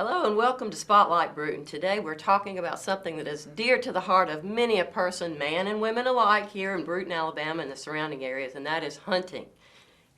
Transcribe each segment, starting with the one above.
Hello and welcome to Spotlight Brewton. Today we're talking about something that is dear to the heart of many a person, man and women alike, here in Brewton, Alabama and the surrounding areas, and that is hunting.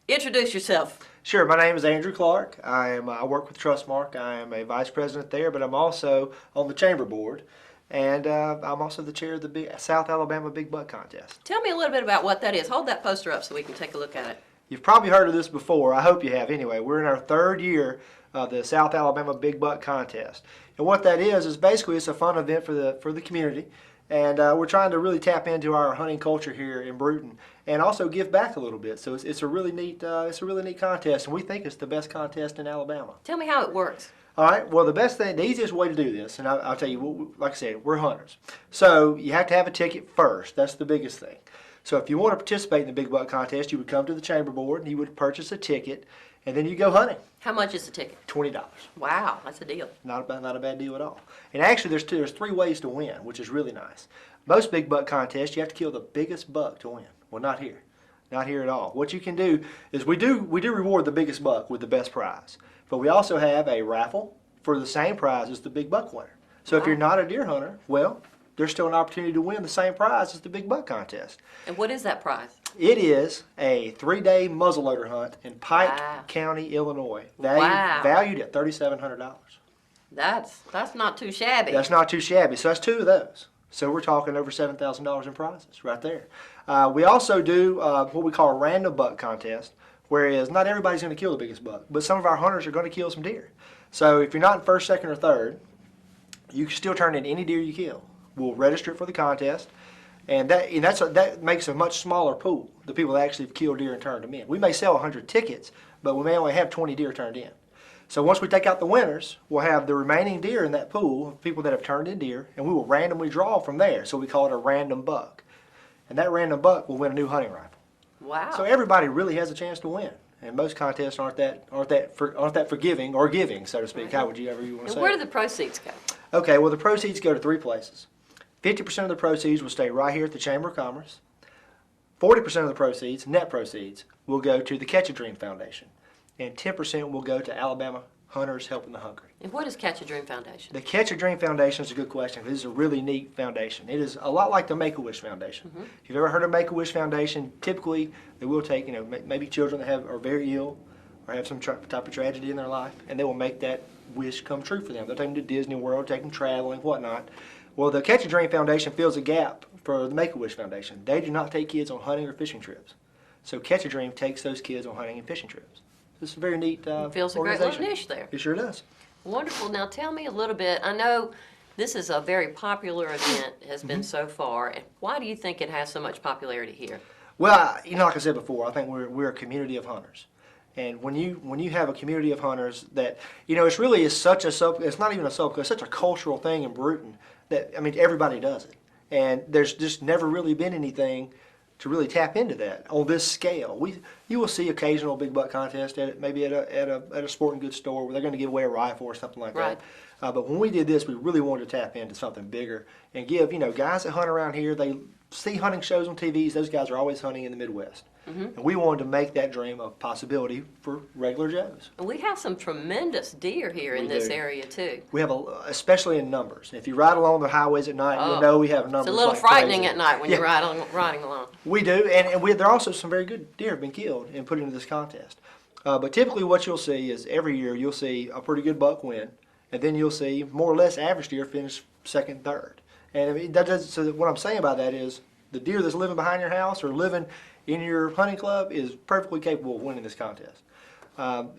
Introduce yourself. Sure, my name is Andrew Clark. I work with Trustmark. I am a vice president there, but I'm also on the chamber board, and I'm also the chair of the South Alabama Big Buck Contest. Tell me a little bit about what that is. Hold that poster up so we can take a look at it. You've probably heard of this before. I hope you have. Anyway, we're in our third year of the South Alabama Big Buck Contest, and what that is basically it's a fun event for the community, and we're trying to really tap into our hunting culture here in Brewton, and also give back a little bit. So it's a really neat contest, and we think it's the best contest in Alabama. Tell me how it works. All right. Well, the easiest way to do this, and I'll tell you, like I said, we're hunters, so you have to have a ticket first. That's the biggest thing. So if you want to participate in the Big Buck Contest, you would come to the chamber board and you would purchase a ticket, and then you go hunting. How much is the ticket? $20. Wow, that's a deal. Not a bad deal at all. And actually, there's three ways to win, which is really nice. Most Big Buck contests, you have to kill the biggest buck to win. Well, not here. Not here at all. What you can do is we do reward the biggest buck with the best prize, but we also have a raffle for the same prize as the big buck winner. So if you're not a deer hunter, well, there's still an opportunity to win the same prize as the Big Buck Contest. And what is that prize? It is a 3-day muzzleloader hunt in Pike County, Illinois. Valued at $3,700. That's not too shabby. That's not too shabby. So that's two of those. So we're talking over $7,000 in prizes right there. We also do what we call a random buck contest, whereas not everybody's going to kill the biggest buck, but some of our hunters are going to kill some deer. So if you're not in first, second, or third, you can still turn in any deer you kill. We'll register it for the contest, and that makes a much smaller pool, the people that actually have killed deer and turned them in. We may sell 100 tickets, but we may only have 20 deer turned in. So once we take out the winners, we'll have the remaining deer in that pool of people that have turned in deer, and we will randomly draw from there. So we call it a random buck, and that random buck will win a new hunting rifle. Wow! So everybody really has a chance to win. And most contests aren't that forgiving or giving, so to speak. Right. How would you ever want to say? And where do the proceeds go? Okay, well the proceeds go to three places. 50% of the proceeds will stay right here at the Chamber of Commerce. 40% of the proceeds, net proceeds, will go to the Catch a Dream Foundation. And 10% will go to Alabama Hunters Helping the Hungry. And what is Catch a Dream Foundation? The Catch a Dream Foundation is a good question. This is a really neat foundation. It is a lot like the Make-A-Wish Foundation. Mm-hmm. If you've ever heard of Make-A-Wish Foundation, typically they will take, maybe children that are very ill or have some type of tragedy in their life, and they will make that wish come true for them. They'll take them to Disney World, take them traveling, whatnot. Well, the Catch a Dream Foundation fills a gap for the Make-A-Wish Foundation. They do not take kids on hunting or fishing trips. So Catch a Dream takes those kids on hunting and fishing trips. This is a very neat It feels a great little niche there. It sure does. Wonderful. Now tell me a little bit. I know this is a very popular event, has been so far. And why do you think it has so much popularity here? Well, like I said before, I think we're a community of hunters. And when you have a community of hunters that, it's really it's not even a it's such a cultural thing in Brewton that, everybody does it. And there's just never really been anything to really tap into that on this scale. You will see occasional big buck contest maybe at a sporting goods store where they're going to give away a rifle or something like that. But when we did this, we really wanted to tap into something bigger and give guys that hunt around here. They see hunting shows on TVs. Those guys are always hunting in the Midwest. Mm-hmm. And we wanted to make that dream a possibility for regular Joes. And we have some tremendous deer here in this area too. We have, especially in numbers. If you ride along the highways at night, you'll know we have numbers. It's a little frightening at night when you're riding along. We do, and there are also some very good deer have been killed and put into this contest. But typically what you'll see is every year you'll see a pretty good buck win, and then you'll see more or less average deer finish second, third. And so what I'm saying by that is the deer that's living behind your house or living in your hunting club is perfectly capable of winning this contest.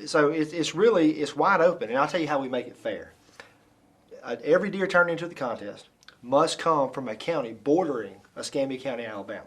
So it's wide open, and I'll tell you how we make it fair. Every deer turned into the contest must come from a county bordering Escambia County, Alabama.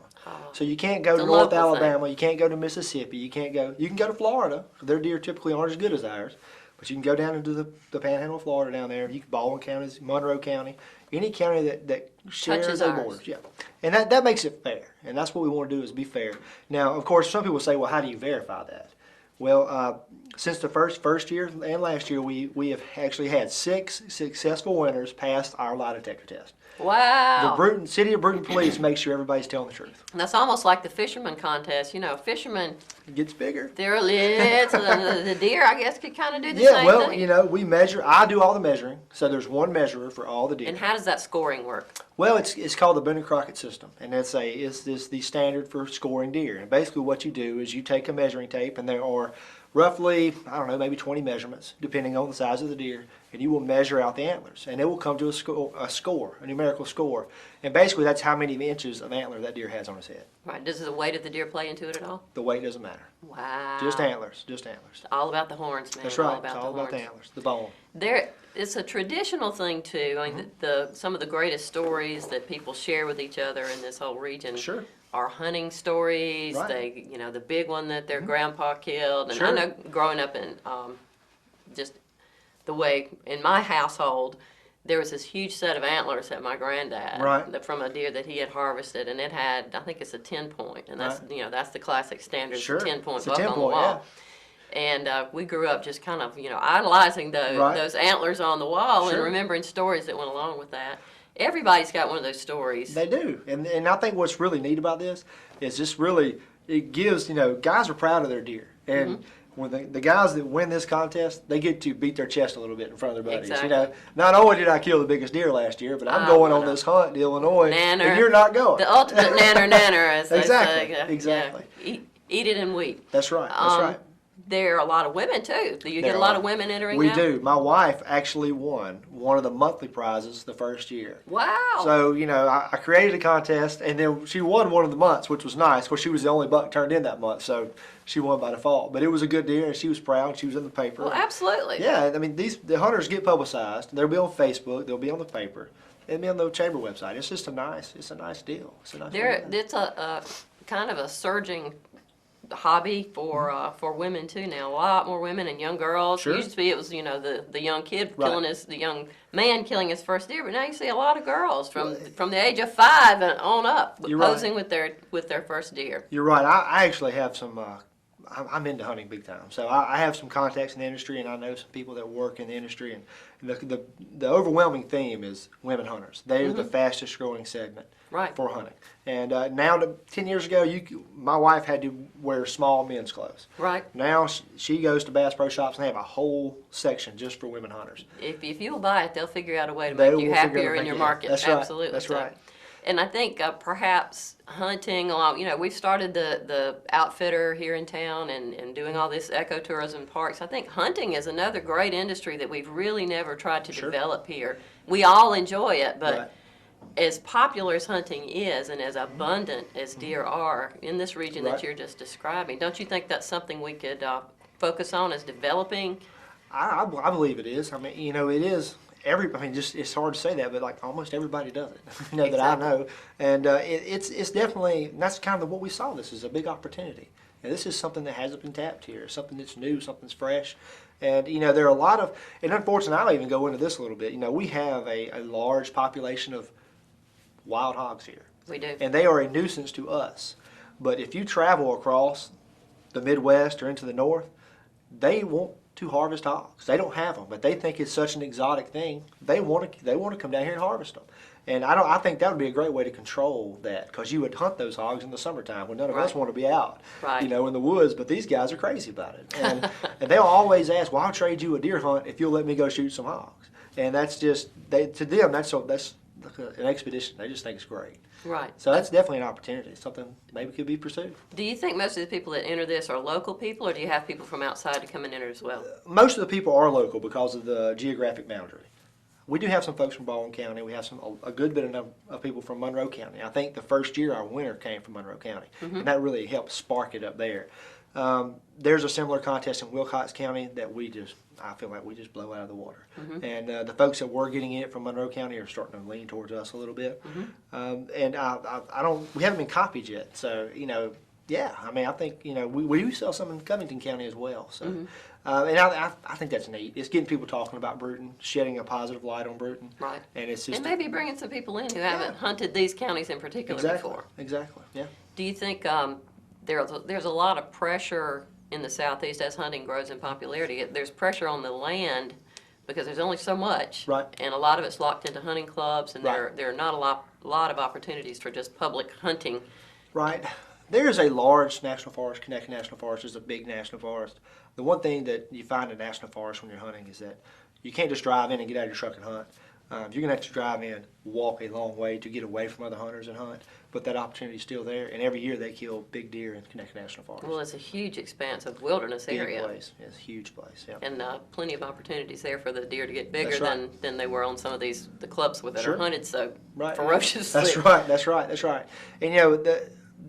So you can't go to North Alabama, you can't go to Mississippi, you can go to Florida. Their deer typically aren't as good as ours, but you can go down into the panhandle of Florida down there. You can Baldwin County, Monroe County, any county that shares their borders. Yeah. And that makes it fair, and that's what we want to do is be fair. Now, of course, some people say, well, how do you verify that? Well, since the first year and last year, we have actually had 6 successful winners pass our lie detector test. Wow. The City of Brewton Police makes sure everybody's telling the truth. And that's almost like the fisherman contest. You know, fishermen, It gets bigger. they're the deer, I guess, could kind of do the Yeah, same well, thing. you know, we measure. I do all the measuring, so there's one measurer for all the deer. And how does that scoring work? Well, it's called the Boone and Crockett system, and it's the standard for scoring deer. And basically, what you do is you take a measuring tape, and there are roughly, I don't know, maybe 20 measurements, depending on the size of the deer, and you will measure out the antlers, and it will come to a numerical score, and basically that's how many inches of antler that deer has on his head. Right. Does the weight of the deer play into it at all? The weight doesn't matter. Wow. Just antlers, just antlers. It's all about the horns, man. That's right. All about It's all the about horns. the antlers, the bone. It's a traditional thing too. I mean, some of the greatest stories that people share with each other in this whole region Sure. are hunting stories. Right. They, you know, the big one that their grandpa killed. And Sure. I know growing up in just the way in my household, there was this huge set of antlers that my granddad, Right. from a deer that he had harvested, and it had, I think it's a 10 point, and that's Right. you know that's the classic standard, Sure. 10 point It's a buck 10 on the point, wall. And we grew up just kind of, idolizing Right. those antlers on the wall and Sure. remembering stories that went along with that. Everybody's got one of those stories. They do, and I think what's really neat about this is just really it gives guys are proud of their deer, and when the guys that win this contest, they get to beat their chest a little bit in front of their buddies. Exactly. Not only did I kill the biggest deer last year, but I'm going on this hunt to Illinois, Nanner. and you're not going. The ultimate nanner, as they Exactly, say. exactly. Yeah. Eat it and weep. That's right. That's right. There are a lot of women too. Do you get There a lot are. of women entering We now? do. My wife actually won one of the monthly prizes the first year. Wow. So, I created a contest, and then she won one of the months, which was nice. Of course, she was the only buck turned in that month, so she won by default. But it was a good deer, and she was proud. She was in the paper. Well, absolutely. Yeah, I mean, the hunters get publicized. They'll be on Facebook. They'll be on the paper. They'll be on the chamber website. It's just a nice deal. It's a nice deal. It's a kind of a surging hobby for women too now. A lot more women and young girls. Sure. Used to be it was the young kid Right. the young man killing his first deer, but now you see a lot of girls from the age of 5 and on up You're posing with their first deer. You're right. I actually have some. I'm into hunting big time, so I have some contacts in the industry, and I know some people that work in the industry. And the overwhelming theme is women hunters. They're the fastest growing segment Right. for hunting. And now, 10 years ago, my wife had to wear small men's clothes. Right. Now she goes to Bass Pro Shops, and they have a whole section just for women hunters. If you'll buy it, they'll figure out a way to They make you will figure out happier to in make your it- market. That's right. Absolutely. That's So- right. And I think perhaps hunting along, we've started the outfitter here in town and doing all this ecotourism parks. I think hunting is another great industry that we've really never tried to Sure. develop here. We all enjoy it, but Right. as popular as hunting is and as abundant as deer are in this region Right. that you're just describing, don't you think that's something we could focus on as developing? I believe it is. I mean, it is. Just it's hard to say that, but like almost everybody does it. That I know, and it's definitely and that's kind of what we saw. This is a big opportunity, and this is something that hasn't been tapped here. Something that's new, something's fresh, and there are a lot of. And unfortunately, I'll even go into this a little bit. We have a large population of wild hogs here, We do. and they are a nuisance to us. But if you travel across the Midwest or into the North, they want to harvest hogs. They don't have them, but they think it's such an exotic thing. They want to come down here and harvest them. And I think that would be a great way to control that, because you would hunt those hogs in the summertime when none of us Right. want to be out, Right. in the woods. But these guys are crazy about it, and they'll always ask, "Well, I'll trade you a deer hunt if you'll let me go shoot some hogs." And that's just to them that's like an expedition. They just think it's great. Right. So that's definitely an opportunity, something maybe could be pursued. Do you think most of the people that enter this are local people, or do you have people from outside to come and enter as well? Most of the people are local because of the geographic boundary. We do have some folks from Baldwin County. We have a good bit of people from Monroe County. I think the first year our winner came from Monroe County, and that really helped spark it up there. There's a similar contest in Wilcox County that I feel like we just blow out of the water. And the folks that were getting it from Monroe County are starting to lean towards us a little bit. And we haven't been copied yet. So, yeah, I mean, I think, we do sell some in Covington County as well. So, and I think that's neat. It's getting people talking about Brewton, shedding a positive light on Brewton. Right. And it's just. And maybe bringing some people in who haven't hunted these counties in particular Exactly. before. Exactly. Yeah. Do you think there's a lot of pressure in the southeast, as hunting grows in popularity, there's pressure on the land because there's only so much, Right. and a lot of it's locked into hunting clubs, and Right. there are not a lot of opportunities for just public hunting. Right. There's a large national forest. Connecticut National Forest is a big national forest. The one thing that you find in national forest when you're hunting is that you can't just drive in and get out of your truck and hunt. You're going to have to drive in, walk a long way to get away from other hunters and hunt. But that opportunity is still there, and every year they kill big deer in Connecticut National Forest. Well, it's a huge expanse of wilderness Big area. place. It's a huge place. Yeah. And plenty of opportunities there for the deer to get bigger That's right. than they were on some of the clubs that Sure. are hunted so Right. ferociously. That's right. That's right. That's right. And you know,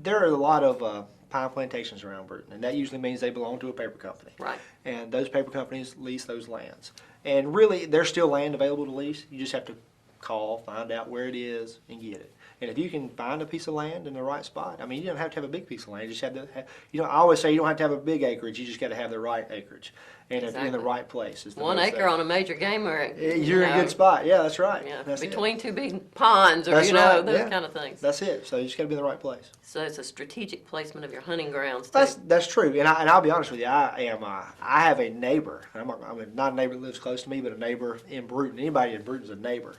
there are a lot of pine plantations around Brewton, and that usually means they belong to a paper company. Right. And those paper companies lease those lands. And really, there's still land available to lease. You just have to call, find out where it is, and get it. And if you can find a piece of land in the right spot, I mean, you don't have to have a big piece of land. You just have to have, I always say you don't have to have a big acreage. You just got to have the right acreage. And if you're in the Exactly. right place. Is the 1 most acre safe. on a major game area. You're in a good spot. Yeah, that's right. Yeah, That's between two big ponds, or That's right, those yeah. kind of things. That's it. So you just got to be in the right place. So it's a strategic placement of your hunting grounds too. That's true, and I'll be honest with you. I have a neighbor. I'm not a neighbor that lives close to me, but a neighbor in Brewton. Anybody in Brewton is a neighbor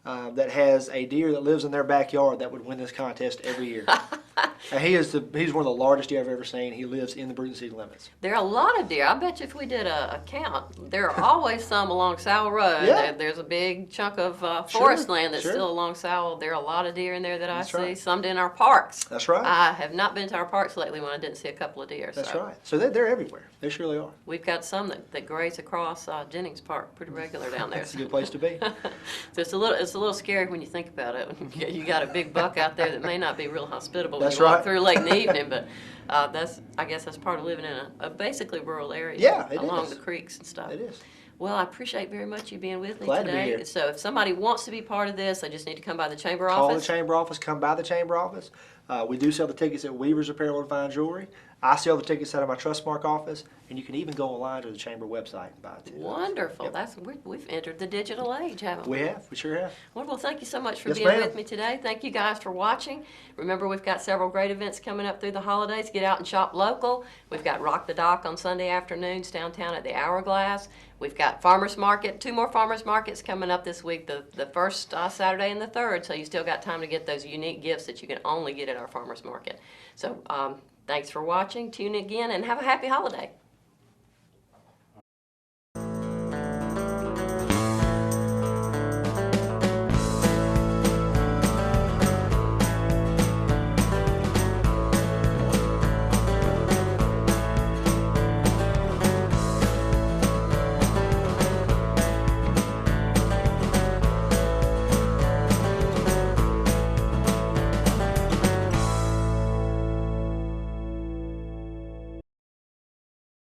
that has a deer that lives in their backyard that would win this contest every year. And he's one of the largest deer I've ever seen. He lives in the Brewton city limits. There are a lot of deer. I bet you if we did a count, there are always some along Sowell Road. Yeah. There's a big chunk of forest Sure, land that's sure. still along Sowell. There are a lot of deer in there that I That's see. right. Some in our parks. That's right. I have not been to our parks lately when I didn't see a couple of deer. That's so. right. So they're everywhere. They surely are. We've got some that graze across Jennings Park pretty regular down there. That's a good place to be. So it's a little scary when you think about it. You got a big buck out there that may not be real hospitable when That's you walk right. through late in the evening, but I guess that's part of living in a basically rural area. Yeah, it along is. the creeks and stuff. It is. Well, I appreciate very much you being with me Glad to be today. here. So if somebody wants to be part of this, they just need to come by the chamber Call office. the chamber office. Come by the chamber office. We do sell the tickets at Weaver's Apparel and Fine Jewelry. I sell the tickets out of my Trustmark office, and you can even go online to the chamber website and buy it. Wonderful. Yep. We've entered the digital age, haven't we? We sure have. Well, thank you so much for Yes, being ma'am. with me today. Thank you guys for watching. Remember, we've got several great events coming up through the holidays. Get out and shop local. We've got Rock the Dock on Sunday afternoons downtown at the Hourglass. We've got Farmers Market, 2 more Farmers Markets coming up this week, the first Saturday and the 3rd, so you still got time to get those unique gifts that you can only get at our Farmers Market. So thanks for watching. Tune in again and have a happy holiday.